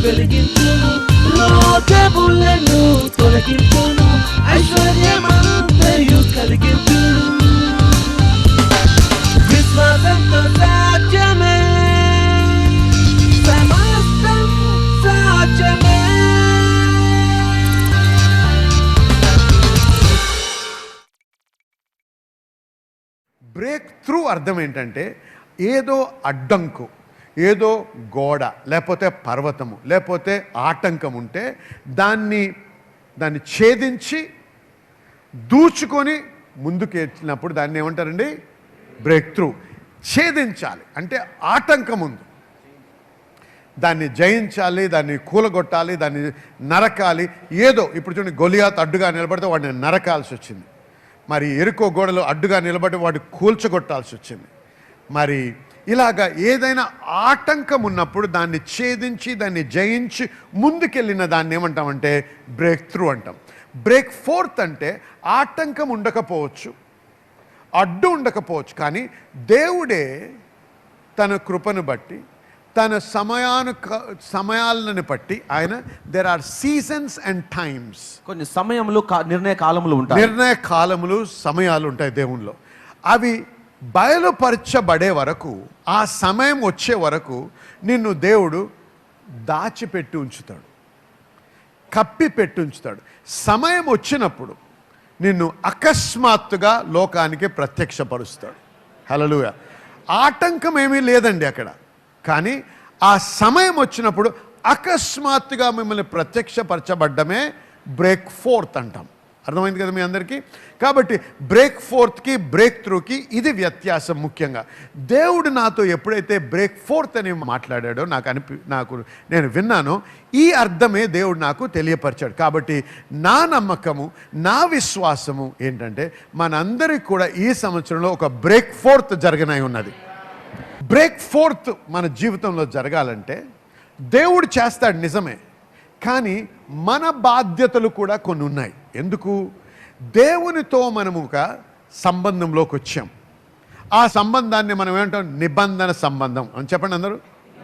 వెలిగించును, రోగములను తొలగించును, ఐశ్వర్యమంతయు కలిగించును. విశ్వాసంతో సాధ్యమే, సమస్తం సాధ్యమే. బ్రేక్ త్రూ అర్థం ఏంటంటే ఏదో అడ్డంకు, ఏదో గోడ, లేకపోతే పర్వతము, లేకపోతే ఆటంకం ఉంటే దాన్ని ఛేదించి దూచుకొని ముందుకెళ్ళినప్పుడు దాన్ని ఏమంటారండి? Break through. ఛేదించాలి అంటే ఆటంకం ఉంది, దాన్ని జయించాలి, దాన్ని కూలగొట్టాలి, దాన్ని నరకాలి. ఏదో ఇప్పుడు చూడండి, గొలియాత్ అడ్డుగా నిలబడితే వాడిని నరకాల్సి వచ్చింది. మరి ఎరుకో గోడలో అడ్డుగా నిలబడి వాడిని కూల్చగొట్టాల్సి వచ్చింది. మరి ఇలాగా ఏదైనా ఆటంకం ఉన్నప్పుడు దాన్ని ఛేదించి దాన్ని జయించి ముందుకెళ్ళిన దాన్ని ఏమంటామంటే బ్రేక్ త్రూ అంటాం. బ్రేక్ ఫోర్త్ అంటే ఆటంకం ఉండకపోవచ్చు, అడ్డు ఉండకపోవచ్చు, కానీ దేవుడే తన కృపను బట్టి, తన సమయాలను బట్టి ఆయన there are seasons and times. కొన్ని సమయములు, నిర్ణయ కాలములు ఉంటాయి. నిర్ణయ కాలములు, సమయాలు ఉంటాయి దేవునిలో. అవి బయలుపరచబడే వరకు, ఆ సమయం వచ్చే వరకు నిన్ను దేవుడు దాచిపెట్టి ఉంచుతాడు, కప్పి పెట్టి ఉంచుతాడు. సమయం వచ్చినప్పుడు నిన్ను అకస్మాత్తుగా లోకానికి ప్రత్యక్షపరుస్తాడు. హల్లెలూయా. ఆటంకం ఏమీ లేదండి అక్కడ, కానీ ఆ సమయం వచ్చినప్పుడు అకస్మాత్తుగా మిమ్మల్ని ప్రత్యక్షపరచబడ్డమే బ్రేక్ ఫోర్త్ అంటాం. అర్థమైంది కదా మీ అందరికీ? కాబట్టి బ్రేక్ ఫోర్త్కి బ్రేక్ త్రూకి ఇది వ్యత్యాసం. ముఖ్యంగా దేవుడు నాతో ఎప్పుడైతే బ్రేక్ ఫోర్త్ అని మాట్లాడాడో నేను విన్నానో ఈ అర్థమే దేవుడు నాకు తెలియపరిచాడు. కాబట్టి నా నమ్మకము, నా విశ్వాసము ఏంటంటే మనందరికీ కూడా ఈ సంవత్సరంలో ఒక బ్రేక్ ఫోర్త్ జరగనై ఉన్నది. బ్రేక్ ఫోర్త్ మన జీవితంలో జరగాలంటే దేవుడు చేస్తాడు నిజమే, కానీ మన బాధ్యతలు కూడా కొన్ని ఉన్నాయి. ఎందుకు? దేవునితో మనము ఒక సంబంధంలోకి వచ్చాం. ఆ సంబంధాన్ని మనం ఏమంటాం? నిబంధన సంబంధం అని చెప్పండి అందరూ.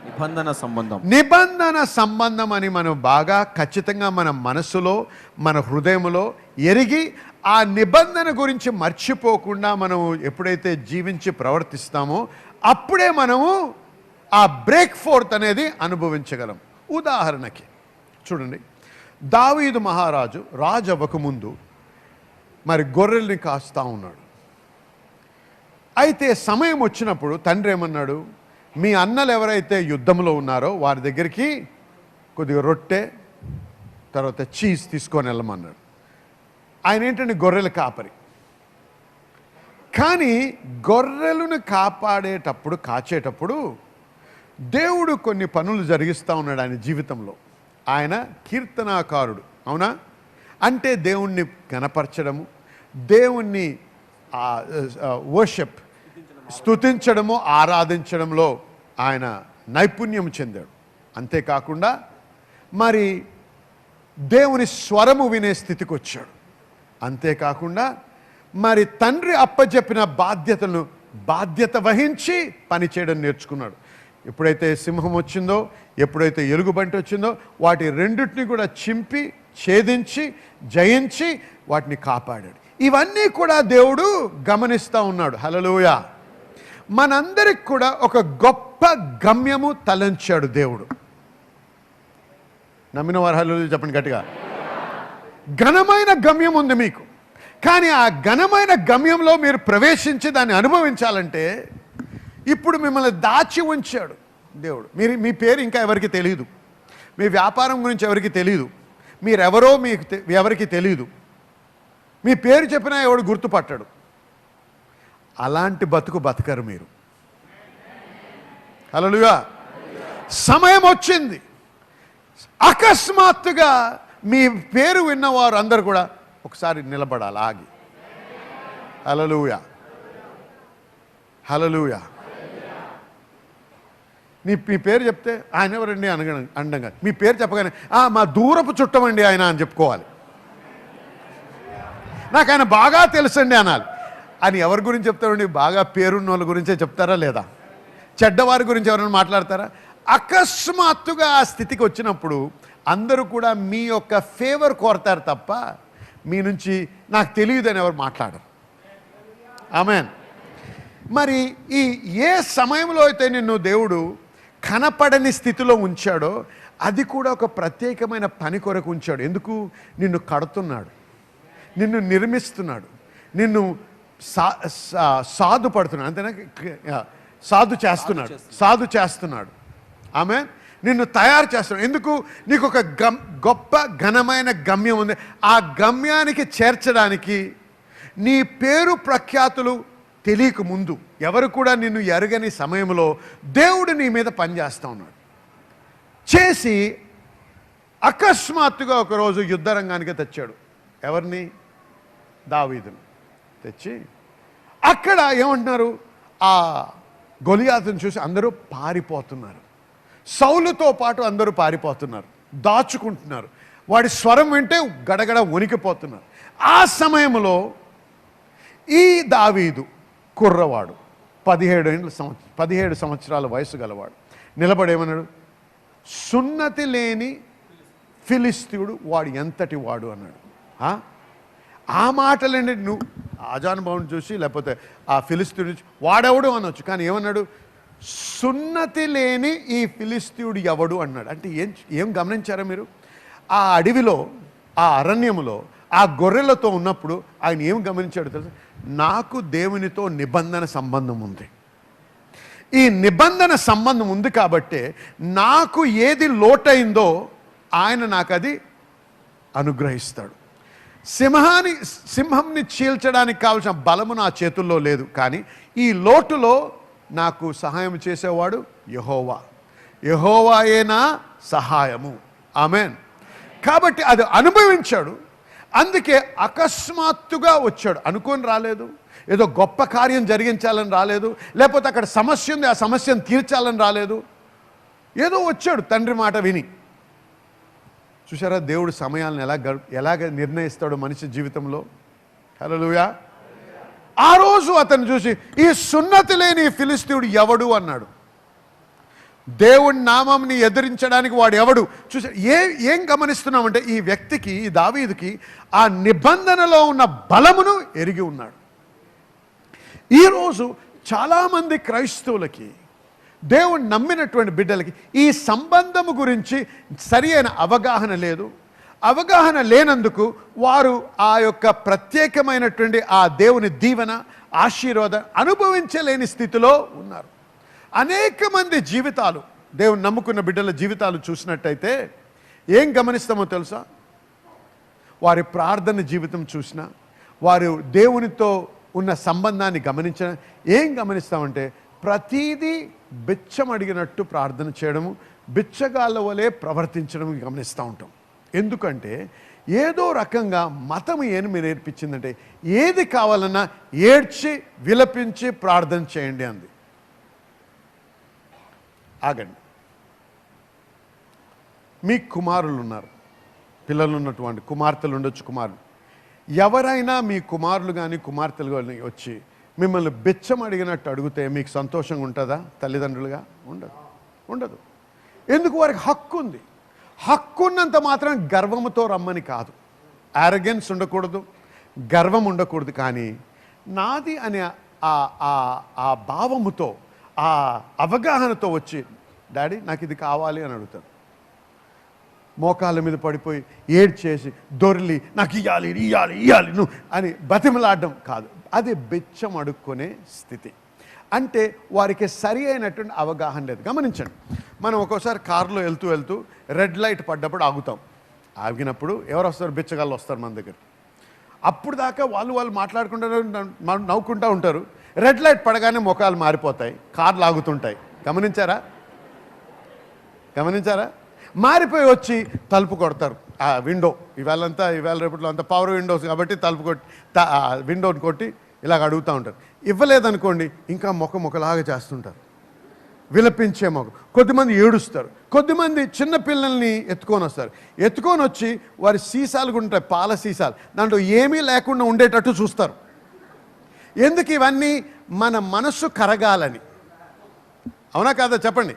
నిబంధన సంబంధం. నిబంధన సంబంధం అని మనం బాగా ఖచ్చితంగా మన మనసులో, మన హృదయంలో ఎరిగి ఆ నిబంధన గురించి మర్చిపోకుండా మనం ఎప్పుడైతే జీవించి ప్రవర్తిస్తామో అప్పుడే మనము ఆ బ్రేక్ ఫోర్త్ అనేది అనుభవించగలం. ఉదాహరణకి చూడండి, దావీదు మహారాజు రాజు అవ్వకముందు మరి గొర్రెల్ని కాస్తా ఉన్నాడు. అయితే సమయం వచ్చినప్పుడు తండ్రి ఏమన్నాడు? మీ అన్నలు ఎవరైతే యుద్ధంలో ఉన్నారో వారి దగ్గరికి కొద్దిగా రొట్టె, తర్వాత చీజ్ తీసుకొని వెళ్ళమన్నాడు. ఆయన ఏంటంటే గొర్రెల కాపరి. కానీ గొర్రెలను కాచేటప్పుడు దేవుడు కొన్ని పనులు జరిగిస్తూ ఉన్నాడు ఆయన జీవితంలో. ఆయన కీర్తనాకారుడు, అవునా? అంటే దేవుణ్ణి కనపరచడము, దేవుణ్ణి వర్షిప్, స్తుతించడము, ఆరాధించడంలో ఆయన నైపుణ్యం చెందాడు. అంతేకాకుండా మరి దేవుని స్వరము వినే స్థితికి వచ్చాడు. అంతేకాకుండా మరి తండ్రి అప్పచెప్పిన బాధ్యతలను బాధ్యత వహించి పనిచేయడం నేర్చుకున్నాడు. ఎప్పుడైతే సింహం వచ్చిందో, ఎప్పుడైతే ఎలుగుబంటి వచ్చిందో వాటి రెండింటిని కూడా చింపి, ఛేదించి, జయించి వాటిని కాపాడాడు. ఇవన్నీ కూడా దేవుడు గమనిస్తూ ఉన్నాడు. హల్లెలూయా. మనందరికి కూడా ఒక గొప్ప గమ్యము తలంచాడు దేవుడు. నమ్మిన వారు హల్లెలూయా చెప్పండి గట్టిగా. ఘనమైన గమ్యం ఉంది మీకు. కానీ ఆ ఘనమైన గమ్యంలో మీరు ప్రవేశించి దాన్ని అనుభవించాలంటే ఇప్పుడు మిమ్మల్ని దాచి ఉంచాడు దేవుడు. మీ పేరు ఇంకా ఎవరికి తెలియదు, మీ వ్యాపారం గురించి ఎవరికి తెలియదు, మీరెవరో మీకు ఎవరికి తెలియదు, మీ పేరు చెప్పినా ఎవడు గుర్తుపట్టాడు. అలాంటి బతకరు మీరు. హల్లెలూయా. సమయం వచ్చింది, అకస్మాత్తుగా మీ పేరు విన్నవారు అందరు కూడా ఒకసారి నిలబడాలి, ఆగి. హల్లెలూయా, హల్లెలూయా. మీ పేరు చెప్తే ఆయన ఎవరండి అండంగా, మీ పేరు చెప్పగానే మా దూరపు చుట్టమండి ఆయన అని చెప్పుకోవాలి. నాకు ఆయన బాగా తెలుసండి అనాలి. అని ఎవరి గురించి చెప్తారండి? బాగా పేరున్న వాళ్ళ గురించే చెప్తారా లేదా? చెడ్డవారి గురించి ఎవరైనా మాట్లాడతారా? అకస్మాత్తుగా ఆ స్థితికి వచ్చినప్పుడు అందరూ కూడా మీ యొక్క ఫేవర్ కోరతారు తప్ప మీ నుంచి నాకు తెలియదని ఎవరు మాట్లాడరు. ఆమేన్. మరి ఏ సమయంలో అయితే నిన్ను దేవుడు కనపడని స్థితిలో ఉంచాడో అది కూడా ఒక ప్రత్యేకమైన పని కొరకు ఉంచాడు. ఎందుకు? నిన్ను కడుతున్నాడు, నిన్ను నిర్మిస్తున్నాడు, నిన్ను సాధుపడుతున్నాడు, అంతేనా? సాధు చేస్తున్నాడు. ఆమె నిన్ను తయారు చేస్తున్నాడు. ఎందుకు? నీకు ఒక గొప్ప ఘనమైన గమ్యం ఉంది. ఆ గమ్యానికి చేర్చడానికి నీ పేరు ప్రఖ్యాతులు తెలియక ముందు, ఎవరు కూడా నిన్ను ఎరగని సమయంలో దేవుడు నీ మీద పనిచేస్తూ ఉన్నాడు. చేసి అకస్మాత్తుగా ఒకరోజు యుద్ధరంగానికి తెచ్చాడు. ఎవరిని? దావీదును తెచ్చి అక్కడ ఏమంటున్నారు? ఆ గొలియాతును చూసి అందరూ పారిపోతున్నారు. సౌలుతో పాటు అందరూ పారిపోతున్నారు, దాచుకుంటున్నారు. వాడి స్వరం వింటే గడగడ వణికిపోతున్నారు. ఆ సమయంలో ఈ దావీదు కుర్రవాడు, 17 సంవత్సరాల వయసు గలవాడు, నిలబడేమన్నాడు? సున్నతి లేని ఫిలిస్తీయుడు వాడు ఎంతటి వాడు అన్నాడు. ఆ మాటలండి నువ్వు ఆజానుభావం చూసి లేకపోతే ఆ ఫిలిస్తీయుడు వాడెవడు అనొచ్చు, కానీ ఏమన్నాడు? సున్నతి లేని ఈ ఫిలిస్తీయుడు ఎవడు అన్నాడు. అంటే ఏం గమనించారా మీరు? ఆ అడవిలో, ఆ అరణ్యములో, ఆ గొర్రెలతో ఉన్నప్పుడు ఆయన ఏం గమనించాడు తెలుసా? నాకు దేవునితో నిబంధన సంబంధం ఉంది. ఈ నిబంధన సంబంధం ఉంది కాబట్టే నాకు ఏది లోటైందో ఆయన నాకు అది అనుగ్రహిస్తాడు. సింహంని చీల్చడానికి కావాల్సిన బలము నా చేతుల్లో లేదు, కానీ ఈ లోటులో నాకు సహాయం చేసేవాడు యెహోవాయే నా సహాయము. ఆమేన్. కాబట్టి అది అనుభవించాడు. అందుకే అకస్మాత్తుగా వచ్చాడు. అనుకొని రాలేదు, ఏదో గొప్ప కార్యం జరిగించాలని రాలేదు, లేకపోతే అక్కడ సమస్య ఉంది ఆ సమస్యను తీర్చాలని రాలేదు. ఏదో వచ్చాడు తండ్రి మాట విని. చూసారా దేవుడు సమయాలను ఎలాగ నిర్ణయిస్తాడు మనిషి జీవితంలో? హల్లెలూయా. ఆ రోజు అతను చూసి ఈ సున్నతి లేని ఫిలిస్తీయుడు ఎవడు అన్నాడు. దేవుడి నామంని ఎదిరించడానికి వాడు ఎవడు? చూసా ఏం గమనిస్తున్నామంటే ఈ వ్యక్తికి, ఈ దావీదుకి ఆ నిబంధనలో ఉన్న బలమును ఎరిగి ఉన్నాడు. ఈరోజు చాలామంది క్రైస్తవులకి, దేవుణ్ణి నమ్మినటువంటి బిడ్డలకి ఈ సంబంధము గురించి సరి అయిన అవగాహన లేదు. అవగాహన లేనందుకు వారు ఆ యొక్క ప్రత్యేకమైనటువంటి ఆ దేవుని దీవెన, ఆశీర్వాదం అనుభవించలేని స్థితిలో ఉన్నారు. అనేక మంది జీవితాలు, దేవుని నమ్ముకున్న బిడ్డల జీవితాలు చూసినట్టయితే ఏం గమనిస్తామో తెలుసా? వారి ప్రార్థన జీవితం చూసినా, వారు దేవునితో ఉన్న సంబంధాన్ని గమనించిన ఏం గమనిస్తామంటే ప్రతీదీ బిచ్చం అడిగినట్టు ప్రార్థన చేయడము, బిచ్చగాళ్ళ వలె ప్రవర్తించడం గమనిస్తూ ఉంటాం. ఎందుకంటే ఏదో రకంగా మతం ఏమి నేర్పించిందంటే ఏది కావాలన్నా ఏడ్చి విలపించి ప్రార్థన చేయండి అంది. ఆగండి. మీ కుమారులు ఉన్నారు, పిల్లలు ఉన్నటువంటి కుమార్తెలు ఉండొచ్చు, కుమారులు. ఎవరైనా మీ కుమారులు కానీ కుమార్తెలు కానీ వచ్చి మిమ్మల్ని బిచ్చం అడిగినట్టు అడిగితే మీకు సంతోషంగా ఉంటుందా? తల్లిదండ్రులుగా ఉండదు. ఎందుకు? వారికి హక్కు ఉంది. హక్కు ఉన్నంత మాత్రం గర్వముతో రమ్మని కాదు, యారగెన్స్ ఉండకూడదు, గర్వం ఉండకూడదు. కానీ నాది అనే ఆ భావముతో, ఆ అవగాహనతో వచ్చి డాడీ నాకు ఇది కావాలి అని అడుగుతారు. మోకాళ్ళ మీద పడిపోయి ఏడ్చేసి దొర్లి నాకు ఇయ్యాలి నువ్వు అని బతిమలాడడం కాదు. అది బిచ్చం అడుక్కునే స్థితి. అంటే వారికి సరి అయినటువంటి అవగాహన లేదు. గమనించండి, మనం ఒక్కోసారి కారులో వెళ్తూ రెడ్ లైట్ పడ్డప్పుడు ఆగుతాం. ఆగినప్పుడు ఎవరు వస్తారు? బిచ్చగాళ్ళు వస్తారు మన దగ్గర. అప్పుడు దాకా వాళ్ళు మాట్లాడుకుంటారు, నవ్వుకుంటూ ఉంటారు. రెడ్ లైట్ పడగానే ముఖాలు మారిపోతాయి, కార్లు ఆగుతుంటాయి. గమనించారా? మారిపోయి వచ్చి తలుపు కొడతారు. ఆ విండో ఇవాళ రేపట్లో అంతా పవర్ విండోస్ కాబట్టి తలుపు కొట్టి విండోని కొట్టి ఇలాగ అడుగుతూ ఉంటారు. ఇవ్వలేదనుకోండి ఇంకా మొక్కలాగా చేస్తుంటారు, విలపించే మొక్క. కొద్దిమంది ఏడుస్తారు, కొద్దిమంది చిన్నపిల్లల్ని ఎత్తుకొని వచ్చి వారి సీసాలు కూడా ఉంటాయి, పాల సీసాలు, దాంట్లో ఏమీ లేకుండా ఉండేటట్టు చూస్తారు. ఎందుకు? ఇవన్నీ మన మనసు కరగాలని. అవునా కాదా చెప్పండి?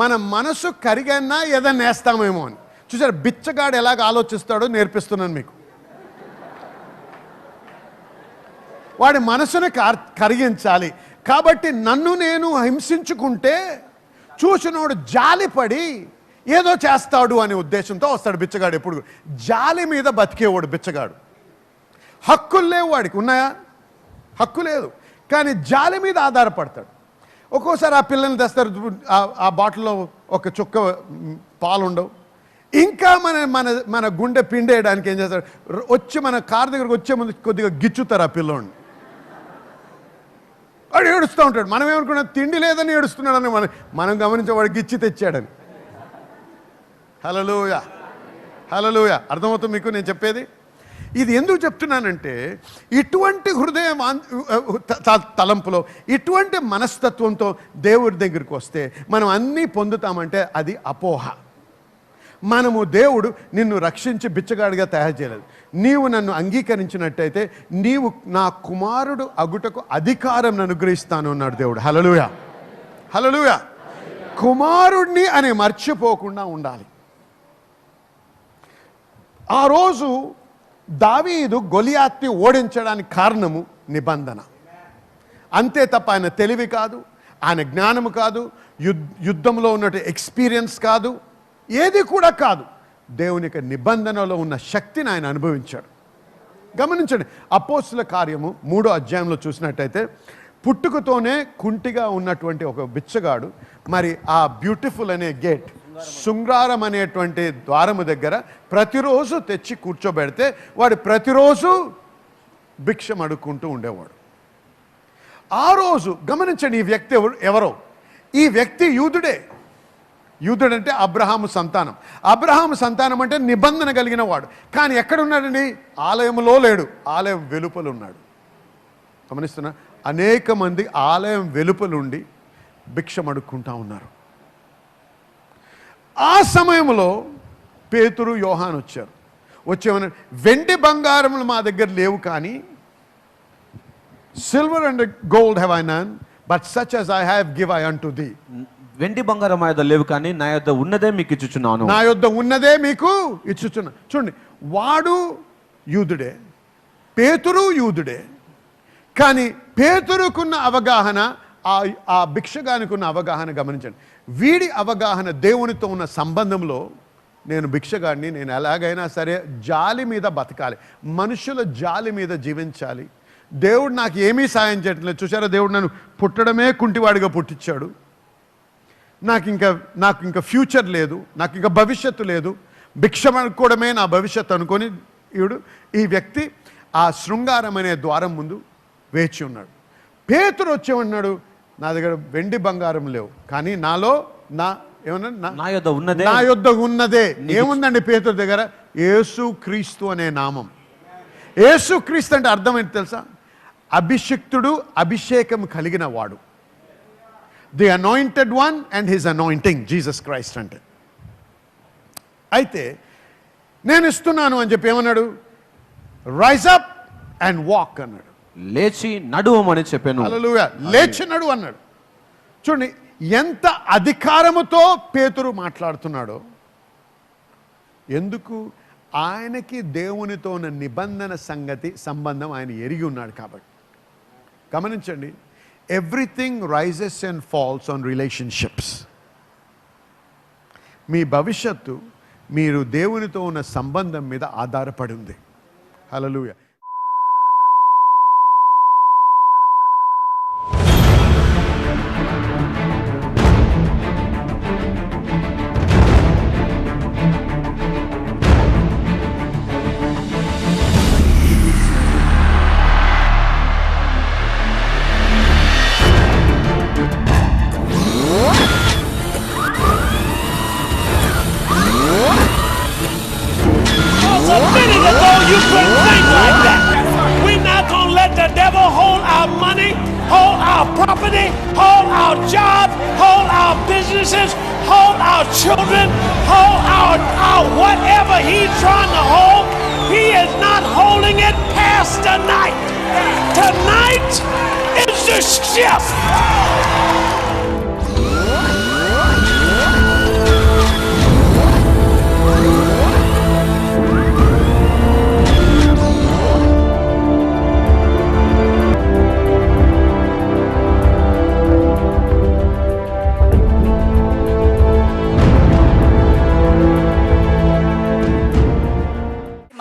మన మనసు కరిగన్నా ఏదన్నా వేస్తామేమో అని. చూసారు బిచ్చగాడు ఎలాగ ఆలోచిస్తాడో నేర్పిస్తున్నాను మీకు. వాడి మనసును కరిగించాలి కాబట్టి నన్ను నేను హింసించుకుంటే చూసినోడు జాలిపడి ఏదో చేస్తాడు అనే ఉద్దేశంతో వస్తాడు బిచ్చగాడు. ఎప్పుడు జాలి మీద బతికేవాడు బిచ్చగాడు. హక్కులు లేవు వాడికి, ఉన్నాయా? హక్కు లేదు, కానీ జాలి మీద ఆధారపడతాడు. ఒక్కోసారి ఆ పిల్లల్ని తెస్తారు, ఆ బాటిల్లో ఒక చుక్క పాలుండవు, ఇంకా మన మన మన గుండె పిండేయడానికి ఏం చేస్తాడు, వచ్చి మన కారు దగ్గరకు వచ్చే ముందు కొద్దిగా గిచ్చుతారు ఆ పిల్లోడిని. వాడు ఏడుస్తూ ఉంటాడు. మనం ఏమనుకున్నాం, తిండి లేదని ఏడుస్తున్నాడని మనం గమనించేవాడు గిచ్చి తెచ్చాడని. హల్లెలూయా, హల్లెలూయా. అర్థమవుతుంది మీకు నేను చెప్పేది? ఇది ఎందుకు చెప్తున్నానంటే ఇటువంటి హృదయ తలంపులో ఇటువంటి మనస్తత్వంతో దేవుడి దగ్గరికి వస్తే మనం అన్నీ పొందుతామంటే అది అపోహ. మనము దేవుడు నిన్ను రక్షించి బిచ్చగాడిగా తయారు చేయలేదు. నీవు నన్ను అంగీకరించినట్టయితే నీవు నా కుమారుడు అగుటకు అధికారం అనుగ్రహిస్తాను అన్నాడు దేవుడు. హల్లెలూయా, హల్లెలూయా. కుమారుడిని అని మర్చిపోకుండా ఉండాలి. ఆ రోజు దావీదు గొలియాత్ని ఓడించడానికి కారణము నిబంధన. అంతే తప్ప ఆయన తెలివి కాదు, ఆయన జ్ఞానము కాదు, యుద్ధంలో ఉన్నట్టు ఎక్స్పీరియన్స్ కాదు, ఏది కూడా కాదు. దేవుని యొక్క నిబంధనలో ఉన్న శక్తిని ఆయన అనుభవించాడు. గమనించండి, అపోస్తుల కార్యము 3వ అధ్యాయంలో చూసినట్టయితే పుట్టుకతోనే కుంటిగా ఉన్నటువంటి ఒక బిచ్చగాడు మరి ఆ బ్యూటిఫుల్ అనే గేట్, శృంగారం అనేటువంటి ద్వారము దగ్గర ప్రతిరోజు తెచ్చి కూర్చోబెడితే వాడు ప్రతిరోజు భిక్షం అడుక్కుంటూ ఉండేవాడు. ఆ రోజు గమనించండి, ఈ వ్యక్తి ఎవరో? ఈ వ్యక్తి యూదుడే. యూదుడంటే అబ్రహాము సంతానం. అబ్రహాము సంతానం అంటే నిబంధన కలిగిన వాడు. కానీ ఎక్కడున్నాడండి? ఆలయంలో లేడు, ఆలయం వెలుపల ఉన్నాడు. గమనిస్తున్నా, అనేక మంది ఆలయం వెలుపలుండి భిక్షం అడుక్కుంటా ఉన్నారు. ఆ సమయంలో పేతురు యోహాను వచ్చారు. వచ్చేమన్నా, వెండి బంగారములు మా దగ్గర లేవు, కానీ silver and gold have I none, but such as I have give I unto thee. వెండి బంగారం మా యొద్ద లేవు, కానీ నా యొద్ద ఉన్నదే మీకు ఇచ్చుచున్నాను. నా యొద్ద ఉన్నదే మీకు ఇచ్చుచున్నా. చూడండి, వాడు యూదుడే, పేతురు యూదుడే, కానీ పేతురుకున్న అవగాహన ఆ భిక్షగానికి ఉన్న అవగాహన గమనించండి. వీడి అవగాహన దేవునితో ఉన్న సంబంధంలో, నేను భిక్షగాడిని, నేను ఎలాగైనా సరే జాలి మీద బతకాలి, మనుషుల జాలి మీద జీవించాలి, దేవుడు నాకు ఏమీ సాయం చేయట్లేదు. చూసారా, దేవుడు నన్ను పుట్టడమే కుంటివాడిగా పుట్టించాడు, నాకు ఇంకా ఫ్యూచర్ లేదు, నాకు ఇంకా భవిష్యత్తు లేదు, భిక్షం అనుకోవడమే నా భవిష్యత్తు అనుకొని ఈ వ్యక్తి ఆ శృంగారం అనే ద్వారం ముందు వేచి ఉన్నాడు. పేతురు వచ్చేమన్నాడు, నా దగ్గర వెండి బంగారం లేవు, కానీ నాలో నా యొద్ద ఉన్నదే. ఏముందండి పేతురు దగ్గర? యేసు క్రీస్తు అనే నామం. యేసు క్రీస్తు అంటే అర్థం ఏంటి తెలుసా? అభిషిక్తుడు, అభిషేకం కలిగిన వాడు. The anointed one and his anointing, Jesus Christ అంటే. అయితే నేను ఇస్తున్నాను అని చెప్పి ఏమన్నాడు? రైజ్ అప్ అండ్ వాక్ అన్నాడు. లేచి నడువమని చెప్పాను. హల్లెలూయా, లేచి నడువు అన్నాడు. చూడండి ఎంత అధికారముతో పేతురు మాట్లాడుతున్నాడో. ఎందుకు? ఆయనకి దేవునితో ఉన్న నిబంధన సంబంధం ఆయన ఎరిగి ఉన్నాడు కాబట్టి. గమనించండి, everything rises and falls on relationships. మీ భవిష్యత్తు మీరు దేవునితో ఉన్న సంబంధం మీద ఆధారపడి ఉంది. హల్లెలూయా. You couldn't think like that. We're not going to let the devil hold our money, hold our property, hold our jobs, hold our businesses, hold our children, hold our whatever he's trying to hold. He is not holding it past tonight. Tonight is the shift.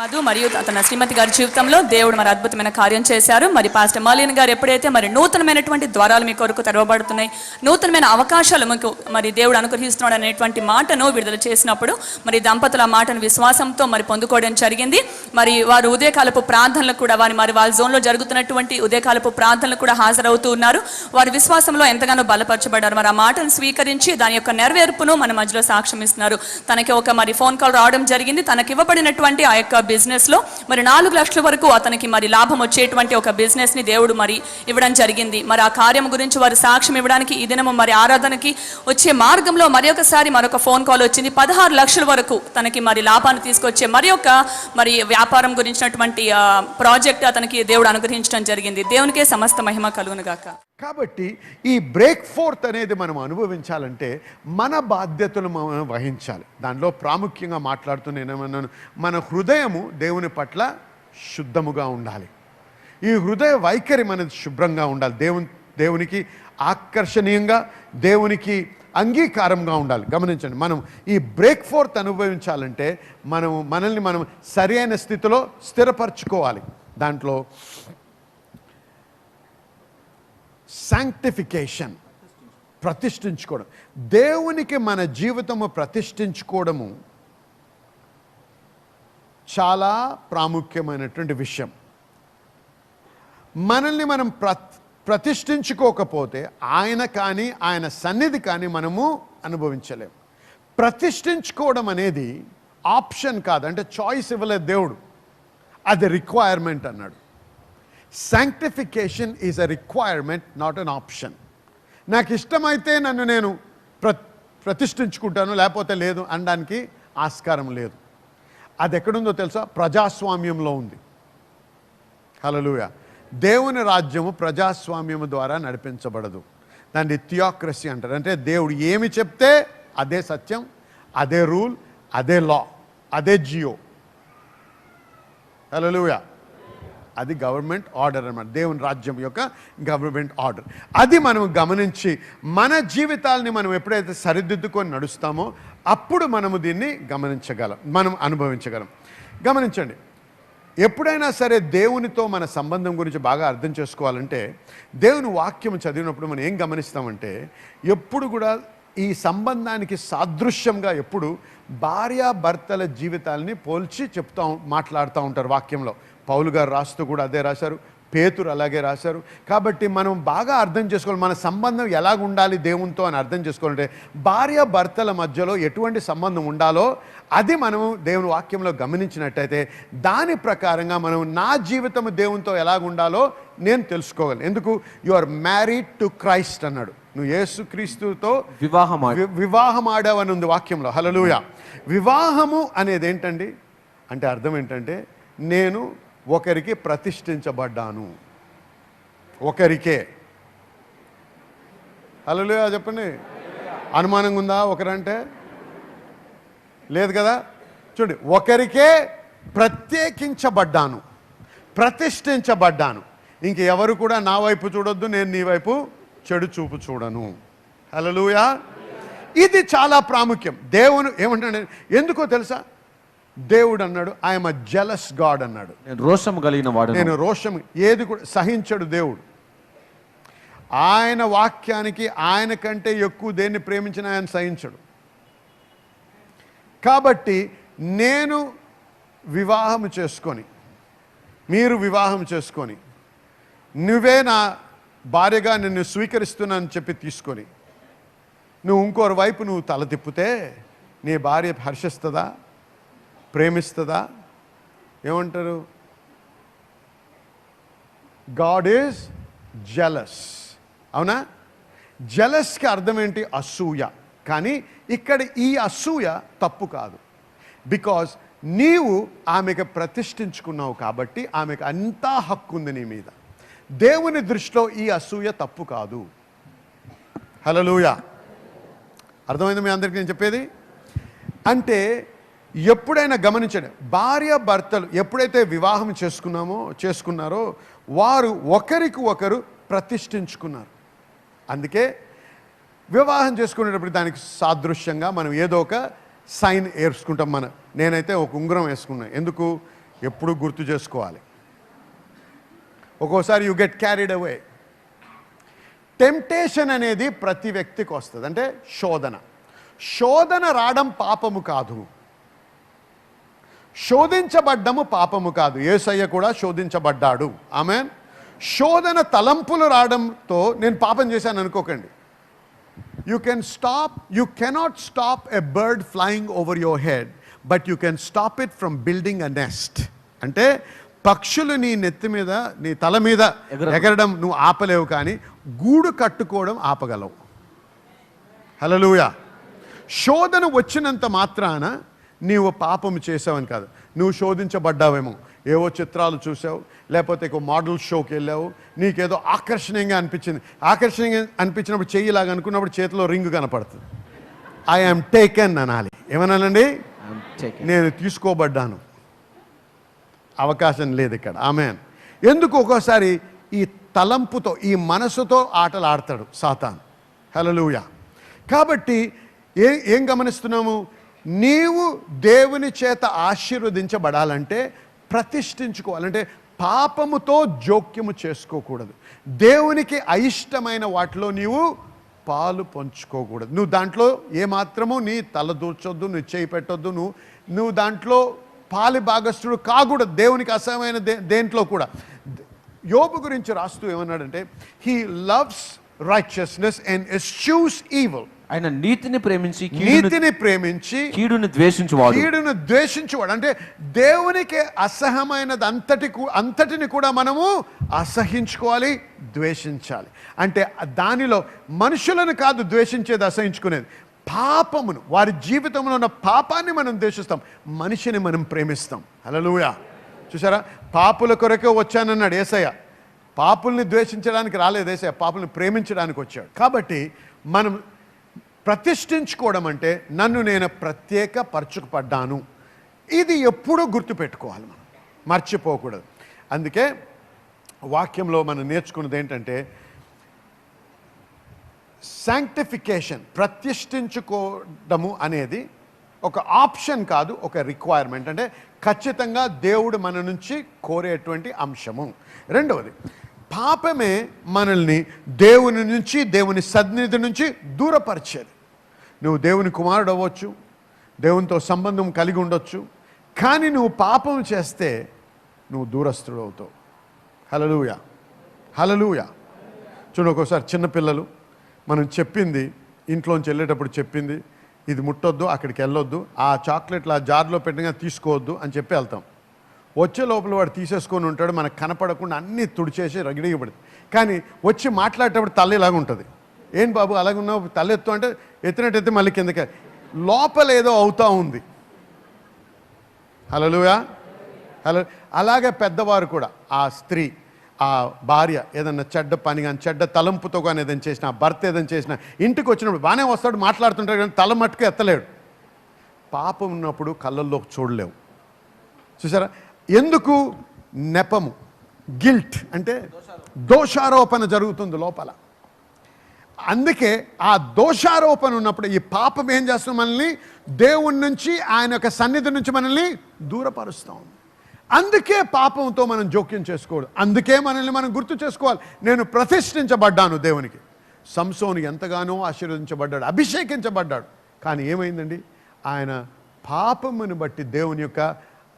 Madhu మరియు తన శ్రీమతి గారి జీవితంలో దేవుడు మరి అద్భుతమైన కార్యం చేశారు. మరి పాస్టర్ మర్లిన్ గారు ఎప్పుడైతే మరి నూతనమైనటువంటి ద్వారాలు మీ కొరకు తెరవబడుతున్నాయి, నూతనమైన అవకాశాలు మీకు మరి దేవుడు అనుగ్రహిస్తున్నాడు అనేటువంటి మాటను విడుదల చేసినప్పుడు మరి దంపతుల మాటను విశ్వాసంతో మరి పొందుకోవడం జరిగింది. మరి వారు ఉదయకాలపు ప్రార్థనలకు కూడా వారి వాళ్ళ జోన్లో జరుగుతున్నటువంటి ఉదయకాలపు ప్రార్థనలకు కూడా హాజరవుతూ ఉన్నారు. వారి విశ్వాసంలో ఎంతగానో బలపరచబడ్డారు. మరి ఆ మాటను స్వీకరించి దాని యొక్క నెరవేర్పును మన మధ్యలో సాక్ష్యం ఇస్తున్నారు. తనకి ఒక మరి ఫోన్ కాల్ రావడం జరిగింది. తనకి ఇవ్వబడినటువంటి ఆ యొక్క బిజినెస్ లో మరి 4 లక్షల వరకు అతనికి మరి లాభం వచ్చేటువంటి ఒక బిజినెస్ ని దేవుడు మరి ఇవ్వడం జరిగింది. మరి ఆ కార్యం గురించి వారు సాక్ష్యం ఇవ్వడానికి ఈ దినము మరి ఆరాధనకి వచ్చే మార్గంలో మరొక ఫోన్ కాల్ వచ్చింది. 16 లక్షల వరకు తనకి మరి లాభాన్ని తీసుకొచ్చే మరి వ్యాపారం గురించినటువంటి ప్రాజెక్ట్ అతనికి దేవుడు అనుగ్రహించడం జరిగింది. దేవునికే సమస్త మహిమ కలుగును గాక. కాబట్టి ఈ బ్రేక్ ఫోర్త్ అనేది మనం అనుభవించాలంటే మన బాధ్యతలు మనం వహించాలి. దానిలో ప్రాముఖ్యంగా మాట్లాడుతున్నాను, మన హృదయము దేవుని పట్ల శుద్ధముగా ఉండాలి. ఈ హృదయ వైఖరి మనది శుభ్రంగా ఉండాలి. దేవునికి ఆకర్షణీయంగా, దేవునికి అంగీకారంగా ఉండాలి. గమనించండి, మనం ఈ బ్రేక్ ఫోర్త్ అనుభవించాలంటే మనల్ని మనం సరి అయిన స్థితిలో స్థిరపరచుకోవాలి. దాంట్లో శాంక్టిఫికేషన్, ప్రతిష్ఠించుకోవడం, దేవునికి మన జీవితము ప్రతిష్ఠించుకోవడము చాలా ప్రాముఖ్యమైనటువంటి విషయం. మనల్ని మనం ప్రతిష్ఠించుకోకపోతే ఆయన కానీ ఆయన సన్నిధి కానీ మనము అనుభవించలేము. ప్రతిష్ఠించుకోవడం అనేది ఆప్షన్ కాదు, అంటే చాయిస్ ఇవ్వలేదు దేవుడు, అది రిక్వైర్మెంట్ అన్నాడు. Sanctification is a requirement, not an option. నాకు ఇష్టమైతే నేను ప్రతిష్ఠించుకుంటాను, లేకపోతే లేదు అనడానికి ఆస్కారం లేదు. అది ఎక్కడుందో తెలుసా? ప్రజాస్వామ్యంలో ఉంది. హల్లెలూయా. దేవుని రాజ్యము ప్రజాస్వామ్యము ద్వారా నడిపించబడదు. దాన్ని థియోక్రసీ అంటారు. అంటే దేవుడు ఏమి చెప్తే అదే సత్యం, అదే రూల్, అదే లా, అదే జియో. హల్లెలూయా. అది గవర్నమెంట్ ఆర్డర్ అన్నమాట, దేవుని రాజ్యం యొక్క గవర్నమెంట్ ఆర్డర్. అది మనం గమనించి మన జీవితాలని మనం ఎప్పుడైతే సరిదిద్దుకొని నడుస్తామో అప్పుడు మనము దీన్ని మనం అనుభవించగలం. గమనించండి, ఎప్పుడైనా సరే దేవునితో మన సంబంధం గురించి బాగా అర్థం చేసుకోవాలంటే దేవుని వాక్యం చదివినప్పుడు మనం ఏం గమనిస్తామంటే ఎప్పుడు కూడా ఈ సంబంధానికి సాదృశ్యంగా ఎప్పుడు భార్యాభర్తల జీవితాలని పోల్చి మాట్లాడుతూ ఉంటారు వాక్యంలో. పౌలు గారు రాస్తూ కూడా అదే రాశారు, పేతురు అలాగే రాశారు. కాబట్టి మనం బాగా అర్థం చేసుకోవాలి, మన సంబంధం ఎలాగ ఉండాలి దేవునితో అని అర్థం చేసుకోవాలంటే భార్యాభర్తల మధ్యలో ఎటువంటి సంబంధం ఉండాలో అది మనము దేవుని వాక్యంలో గమనించినట్టయితే దాని ప్రకారంగా మనం నా జీవితం దేవునితో ఎలాగ ఉండాలో నేను తెలుసుకోగలను. ఎందుకు? You are married to Christ అన్నాడు. నువ్వు యేసుక్రీస్తుతో వివాహం ఆడావని ఉంది వాక్యంలో. హల్లెలూయా. వివాహము అనేది ఏంటండి అంటే అర్థం ఏంటంటే నేను ఒకరికి ప్రతిష్ఠించబడ్డాను, ఒకరికే. హల్లెలూయా చెప్పండి. అనుమానంగా ఉందా ఒకరంటే? లేదు కదా. చూడండి, ఒకరికే ప్రత్యేకించబడ్డాను, ప్రతిష్ఠించబడ్డాను. ఇంక ఎవరు కూడా నా వైపు చూడొద్దు, నేను నీ వైపు చెడు చూపు చూడను. హల్లెలూయా. ఇది చాలా ప్రాముఖ్యం. దేవుడు ఏమంటాడు? ఎందుకో తెలుసా? దేవుడు అన్నాడు ఐఎమ్ అ జెలస్ గాడ్ అన్నాడు. నేను రోషం కలిగిన వాడు. నేను రోషం ఏది కూడా సహించడు దేవుడు. ఆయన వాక్యానికి ఆయన కంటే ఎక్కువ దేన్ని ప్రేమించిన ఆయన సహించడు. కాబట్టి నేను వివాహం చేసుకొని, మీరు వివాహం చేసుకొని, నువ్వే నా భార్యగా నిన్ను స్వీకరిస్తున్నానని చెప్పి తీసుకొని నువ్వు ఇంకోరి వైపు నువ్వు తల తిప్పితే నీ భార్య హర్షిస్తుందా, ప్రేమిస్తుందా? ఏమంటారు? God is jealous. అవునా? జెలస్కి అర్థం ఏంటి? అసూయ. కానీ ఇక్కడ ఈ అసూయ తప్పు కాదు. బికాజ్ నీవు ఆమెకు ప్రతిష్ఠించుకున్నావు కాబట్టి ఆమెకు అంతా హక్కు ఉంది నీ మీద. దేవుని దృష్టిలో ఈ అసూయ తప్పు కాదు. హల్లెలూయా. అర్థమైంది మీ అందరికీ నేను చెప్పేది? అంటే ఎప్పుడైనా గమనించండి, భార్య భర్తలు ఎప్పుడైతే వివాహం చేసుకున్నారో వారు ఒకరికి ఒకరు ప్రతిష్ఠించుకున్నారు. అందుకే వివాహం చేసుకునేటప్పుడు దానికి సాదృశ్యంగా మనం ఏదో ఒక సైన్ వేసుకుంటాం. నేనైతే ఒక ఉంగరం వేసుకున్నాను. ఎందుకు? ఎప్పుడు గుర్తు చేసుకోవాలి. ఒక్కోసారి you get carried away. Temptation అనేది ప్రతి వ్యక్తికి వస్తుంది. అంటే శోధన రావడం పాపము కాదు, శోధించబడ్డము పాపము కాదు. యేసయ్య కూడా శోధించబడ్డాడు. ఆమేన్. శోధన తలంపులు రావడంతో నేను పాపం చేశాను అనుకోకండి. You cannot stop a bird flying over your head, but you can stop it from building a nest. అంటే పక్షులు నీ నెత్తి మీద, నీ తల మీద ఎగరడం నువ్వు ఆపలేవు, కానీ గూడు కట్టుకోవడం ఆపగలవు. హల్లెలూయా. శోధన వచ్చినంత మాత్రాన నీవు పాపము చేసావని కాదు. నువ్వు శోధించబడ్డావేమో, ఏవో చిత్రాలు చూసావు, లేకపోతే ఒక మోడల్ షోకి వెళ్ళావు, నీకేదో ఆకర్షణీయంగా అనిపించింది. ఆకర్షణీయంగా అనిపించినప్పుడు చెయ్యిలాగా అనుకున్నప్పుడు చేతిలో రింగ్ కనపడుతుంది. ఐ యామ్ టేకెన్ అనాలి. ఏమనాలండి? నేను తీసుకోబడ్డాను. అవకాశం లేదు ఇక్కడ. ఆమేన్. ఎందుకు? ఒక్కోసారి ఈ తలంపుతో, ఈ మనసుతో ఆటలు ఆడతాడు సాతాను. హల్లెలూయా. కాబట్టి ఏం గమనిస్తున్నాము? నీవు దేవుని చేత ఆశీర్వదించబడాలంటే ప్రతిష్ఠించుకోవాలంటే పాపముతో జోక్యము చేసుకోకూడదు. దేవునికి అయిష్టమైన వాటిలో నీవు పాలు పంచుకోకూడదు. నువ్వు దాంట్లో ఏమాత్రము నీ తల దూర్చొద్దు, నువ్వు చేయి పెట్టొద్దు, నువ్వు దాంట్లో పాలి భాగస్థుడు కాకూడదు. దేవునికి అసహ్యమైన దేంట్లో కూడా. యోబు గురించి రాస్తూ ఏమన్నాడంటే, హీ లవ్స్ రైచియస్నెస్ అండ్ ఎస్చూస్ ఈవిల్. ఆయన నీతిని ప్రేమించి కీడును ద్వేషించువాడు. అంటే దేవునికి అసహ్యమైనది అంతటిని కూడా మనము అసహించుకోవాలి, ద్వేషించాలి. అంటే దానిలో మనుషులను కాదు ద్వేషించేది, అసహించుకునేది పాపమును, వారి జీవితంలో ఉన్న పాపాన్ని మనం ద్వేషిస్తాం, మనిషిని మనం ప్రేమిస్తాం. హల్లెలూయా. చూసారా, పాపుల కొరకే వచ్చానన్నాడు యేసయ్య. పాపుల్ని ద్వేషించడానికి రాలేదు యేసయ్య, పాపుల్ని ప్రేమించడానికి వచ్చాడు. కాబట్టి మనం ప్రతిష్ఠించుకోవడం అంటే నన్ను నేను ప్రత్యేకపరచుకుపడ్డాను. ఇది ఎప్పుడూ గుర్తుపెట్టుకోవాలి, మనం మర్చిపోకూడదు. అందుకే వాక్యంలో మనం నేర్చుకున్నది ఏంటంటే, శాంక్టిఫికేషన్, ప్రతిష్ఠించుకోవడము అనేది ఒక ఆప్షన్ కాదు, ఒక రిక్వైర్మెంట్. అంటే ఖచ్చితంగా దేవుడు మన నుంచి కోరేటువంటి అంశము. రెండవది, పాపమే మనల్ని దేవుని నుంచి, దేవుని సన్నిధి నుంచి దూరపరిచేది. నువ్వు దేవుని కుమారుడు అవ్వచ్చు, దేవునితో సంబంధం కలిగి ఉండొచ్చు, కానీ నువ్వు పాపం చేస్తే నువ్వు దూరస్తుడు అవుతావు. హల్లెలూయా. హల్లెలూయా. చూడు, ఒక్కోసారి చిన్నపిల్లలు మనం చెప్పింది, ఇంట్లోంచి వెళ్ళేటప్పుడు చెప్పింది, ఇది ముట్టొద్దు, అక్కడికి వెళ్ళొద్దు, ఆ చాక్లెట్లు ఆ జార్లో పెట్టినా తీసుకోవద్దు అని చెప్పి వెళ్తాం. వచ్చే లోపల వాడు తీసేసుకొని ఉంటాడు, మనకు కనపడకుండా అన్నీ తుడిచేసి రగిడిగా పడుతుంది. కానీ వచ్చి మాట్లాడేటప్పుడు తల్లి ఇలాగ ఉంటుంది. ఏం బాబు అలాగ ఉన్నావు, తలెత్తు అంటే ఎత్తినట్టయితే మళ్ళీ కిందకి, లోపల ఏదో అవుతూ ఉంది. హల్లెలూయా. అలాగే పెద్దవారు కూడా, ఆ స్త్రీ, ఆ భార్య ఏదన్నా చెడ్డ పని కానీ, చెడ్డ తలంపుతో కానీ ఏదైనా చేసినా, భర్త ఏదైనా చేసినా, ఇంటికి వచ్చినప్పుడు బాగానే వస్తాడు, మాట్లాడుతుంటాడు, కానీ తల మట్టుకు ఎత్తలేడు. పాపం ఉన్నప్పుడు కళ్ళల్లో చూడలేవు. చూసారా? ఎందుకు? నెపము, గిల్ట్, అంటే దోషారోపణ జరుగుతుంది లోపల. అందుకే ఆ దోషారోపణ ఉన్నప్పుడు ఈ పాపం ఏం చేస్తుంది? మనల్ని దేవుని నుంచి, ఆయన యొక్క సన్నిధి నుంచి మనల్ని దూరపరుస్తాం. అందుకే పాపంతో మనం జోక్యం చేసుకోవడం. అందుకే మనల్ని మనం గుర్తు చేసుకోవాలి, నేను ప్రతిష్ఠించబడ్డాను దేవునికి. సంసోను ఎంతగానో ఆశీర్వదించబడ్డాడు, అభిషేకించబడ్డాడు. కానీ ఏమైందండి? ఆయన పాపమును బట్టి దేవుని యొక్క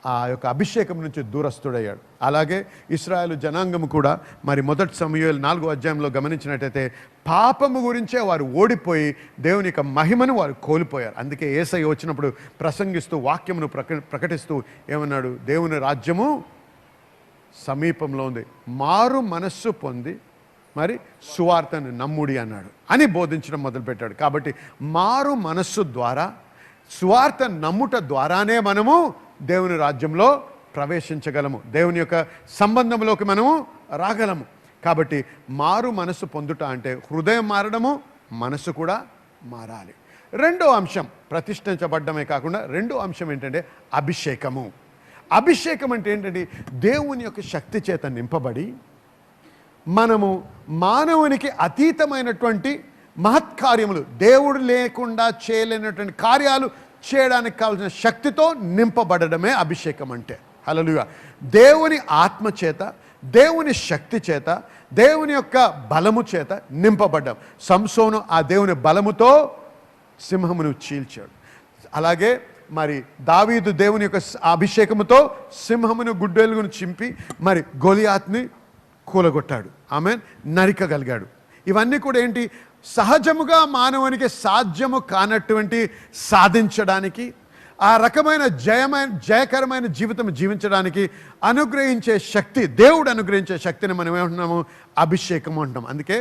ఆ యొక్క అభిషేకం నుంచి దూరస్తుడయ్యాడు. అలాగే ఇశ్రాయేలు జనాంగం కూడా మరి మొదటి సమూయేలు 4వ అధ్యాయంలో గమనించినట్టయితే పాపము గురించే వారు ఓడిపోయి దేవుని యొక్క మహిమను వారు కోల్పోయారు. అందుకే యేసయ్య వచ్చినప్పుడు ప్రసంగిస్తూ వాక్యమును ప్రకటిస్తూ ఏమన్నాడు? దేవుని రాజ్యము సమీపంలో ఉంది, మారు మనస్సు పొంది మరి సువార్తను నమ్ముడి అన్నాడు అని బోధించడం మొదలుపెట్టాడు. కాబట్టి మారు మనస్సు ద్వారా, సువార్త నమ్ముట ద్వారానే మనము దేవుని రాజ్యంలో ప్రవేశించగలము, దేవుని యొక్క సంబంధంలోకి మనము రాగలము. కాబట్టి మారు మనసు పొందుట అంటే హృదయం మారడము, మనసు కూడా మారాలి. రెండో అంశం, ప్రతిష్ఠించబడ్డమే కాకుండా రెండో అంశం ఏంటంటే అభిషేకము. అభిషేకం అంటే ఏంటంటే దేవుని యొక్క శక్తి చేత నింపబడి మనము మానవునికి అతీతమైనటువంటి మహత్కార్యములు, దేవుడు లేకుండా చేయలేనటువంటి కార్యాలు చేయడానికి కావాల్సిన శక్తితో నింపబడడమే అభిషేకం అంటే. హల్లెలూయా. దేవుని ఆత్మ చేత, దేవుని శక్తి చేత, దేవుని యొక్క బలము చేత నింపబడ్డాం. సంసోను ఆ దేవుని బలముతో సింహమును చీల్చాడు. అలాగే మరి దావీదు దేవుని యొక్క అభిషేకముతో సింహమును గుడ్డెలుగును చింపి మరి గొలియాత్ని కూలగొట్టాడు. ఆమెన్, నరికగలిగాడు. ఇవన్నీ కూడా ఏంటి? సహజముగా మానవునికి సాధ్యము కానటువంటి సాధించడానికి, ఆ రకమైన జయకరమైన జీవితం జీవించడానికి అనుగ్రహించే శక్తి, దేవుడు అనుగ్రహించే శక్తిని మనం ఏమంటున్నాము? అభిషేకము అంటాం. అందుకే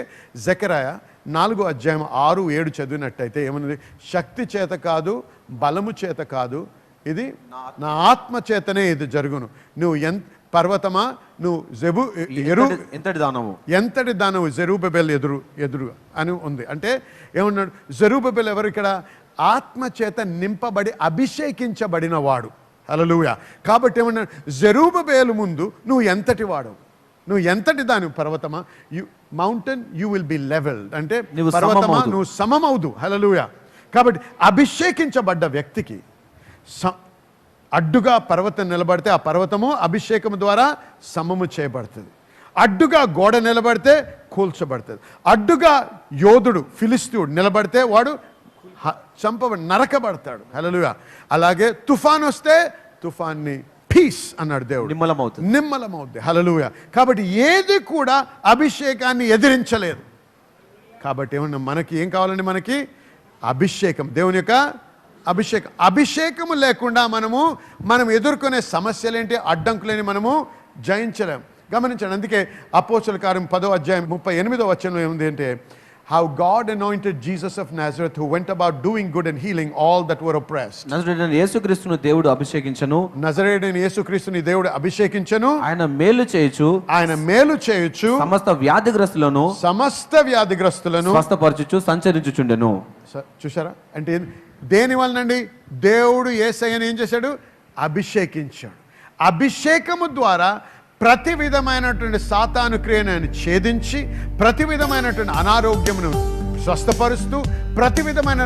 జెకర్యా 4:6-7 చదివినట్టయితే ఏమన్నది? శక్తి చేత కాదు, బలము చేత కాదు, ఇది నా ఆత్మ చేతనే ఇది జరుగును. నువ్వు పర్వతమా, నువ్వు ఎంతటి దానవు జెరుబ్బెబెల్ ఎదురు అని ఉంది. అంటే ఏమన్నాడు? జెరుబ్బెబెల్ ఎవరు ఇక్కడ? ఆత్మ చేత నింపబడి అభిషేకించబడిన వాడు. హల్లెలూయా. కాబట్టి ఏమన్నాడు? జెరుబ్బెబెలు ముందు నువ్వు ఎంతటి వాడవు, నువ్వు ఎంతటి దాని పర్వతమా, mountain you will be leveled. అంటే పర్వతమా నువ్వు సమమవుదు. హల్లెలూయా. కాబట్టి అభిషేకించబడ్డ వ్యక్తికి అడ్డుగా పర్వతం నిలబడితే ఆ పర్వతము అభిషేకము ద్వారా సమము చేయబడుతుంది. అడ్డుగా గోడ నిలబడితే కూల్చబడుతుంది. అడ్డుగా యోధుడు ఫిలిస్తీయుడు నిలబడితే వాడు నరకబడతాడు. హల్లెలూయా. అలాగే తుఫాన్ వస్తే తుఫాన్ని పీస్ అన్నాడు దేవుడు, నిమ్మలమవుద్ది. హల్లెలూయా. కాబట్టి ఏది కూడా అభిషేకాన్ని ఎదిరించలేదు. కాబట్టి ఏమన్నా మనకి ఏం కావాలండి? మనకి అభిషేకం, దేవుని యొక్క అభిషేకము లేకుండా మనం ఎదుర్కొనే సమస్యలేంటి, అడ్డంకులేని మనము జయించలేం. గమనించండి. అందుకే అపోస్తలుల కార్యం 10:38 ఏముంది అంటే, how God anointed Jesus of Nazareth, who went about doing good and healing all that were oppressed. నజరేయుడైన యేసుక్రీస్తును దేవుడు అభిషేకించెను. నజరేయుడైన యేసుక్రీస్తుని దేవుడు అభిషేకించెను. ఆయన మేలు చేయుచు సమస్త వ్యాధిగ్రస్తులను స్వస్థపరచుచు సంచరించుచుండెను. చూసారా? అంటే దేని వలనండి? దేవుడు యేసయ్యను ఏం చేశాడు? అభిషేకించాడు. అభిషేకము ద్వారా ప్రతి విధమైనటువంటి సాతాను క్రియను ఆయన ఛేదించి, ప్రతి విధమైనటువంటి అనారోగ్యమును స్వస్థపరుస్తూ, ప్రతి విధమైన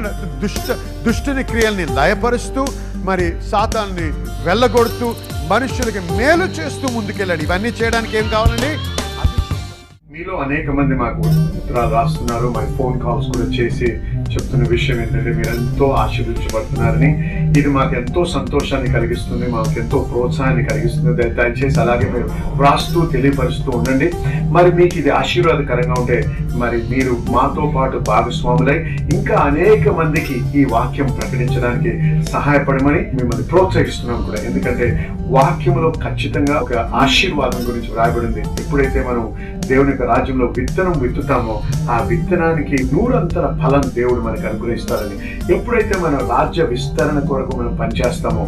దుష్టుని క్రియల్ని లయపరుస్తూ, మరి సాతాన్ని వెళ్ళగొడుతూ, మనుషులకి మేలు చేస్తూ ముందుకెళ్ళాడు. ఇవన్నీ చేయడానికి ఏం కావాలండి? మీలో అనేక మంది మాకు ఉత్తరాలు రాస్తున్నారు, మరి ఫోన్ కాల్స్ కూడా చేసి చెప్తున్న విషయం ఏంటంటే మీరు ఎంతో ఆశీర్వదించబడుతున్నారని. ఇది మాకు ఎంతో సంతోషాన్ని కలిగిస్తుంది, మాకు ఎంతో ప్రోత్సాహాన్ని కలిగిస్తుంది. దయచేసి అలాగే మీరు వ్రాస్తూ తెలియపరుస్తూ ఉండండి. మరి మీకు ఇది ఆశీర్వాదకరంగా ఉంటే మరి మీరు మాతో పాటు భాగస్వాములై ఇంకా అనేక మందికి ఈ వాక్యం ప్రకటించడానికి సహాయపడమని మిమ్మల్ని ప్రోత్సహిస్తున్నాం కూడా. ఎందుకంటే వాక్యంలో ఖచ్చితంగా ఒక ఆశీర్వాదం గురించి వ్రాయబడింది. ఎప్పుడైతే మనం దేవుని యొక్క రాజ్యంలో విత్తనం విత్తుతామో ఆ విత్తనానికి 100 ఫలం దేవుడు మనకు అనుగ్రహిస్తారని. ఎప్పుడైతే మన రాజ్య విస్తరణ కొరకు మనం పనిచేస్తామో,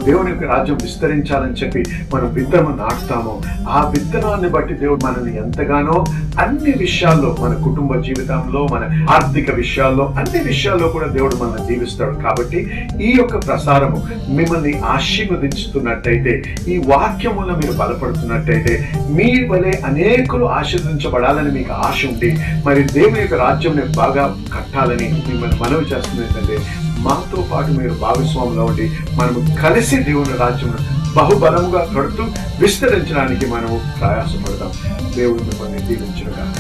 దేవుని యొక్క రాజ్యం విస్తరించాలని చెప్పి మనం విత్తనం నాటుతామో, ఆ విత్తనాన్ని బట్టి దేవుడు మనల్ని ఎంతగానో అన్ని విషయాల్లో, మన కుటుంబ జీవితంలో, మన ఆర్థిక విషయాల్లో, అన్ని విషయాల్లో కూడా దేవుడు మనల్ని దీవిస్తాడు. కాబట్టి ఈ యొక్క ప్రసారము మిమ్మల్ని ఆశీర్వదించుతున్నట్టయితే, ఈ వాక్యం వల్ల మీరు బలపడుతున్నట్టయితే, మీ వలె అనేకులు ఆశీర్వదించబడాలని మీకు ఆశ ఉండి మరి దేవుని యొక్క రాజ్యం బాగా కట్టాలని మిమ్మల్ని మనవి చేస్తుంది ఏంటంటే, మాతో పాటు మీరు భాగస్వాములు ఉండి మనము కలిసి దేవుని రాజ్యం బహుబలముగా కడుతూ విస్తరించడానికి మనము ప్రయాసపడదాం. దేవుడు మిమ్మల్ని దీవించుగాక.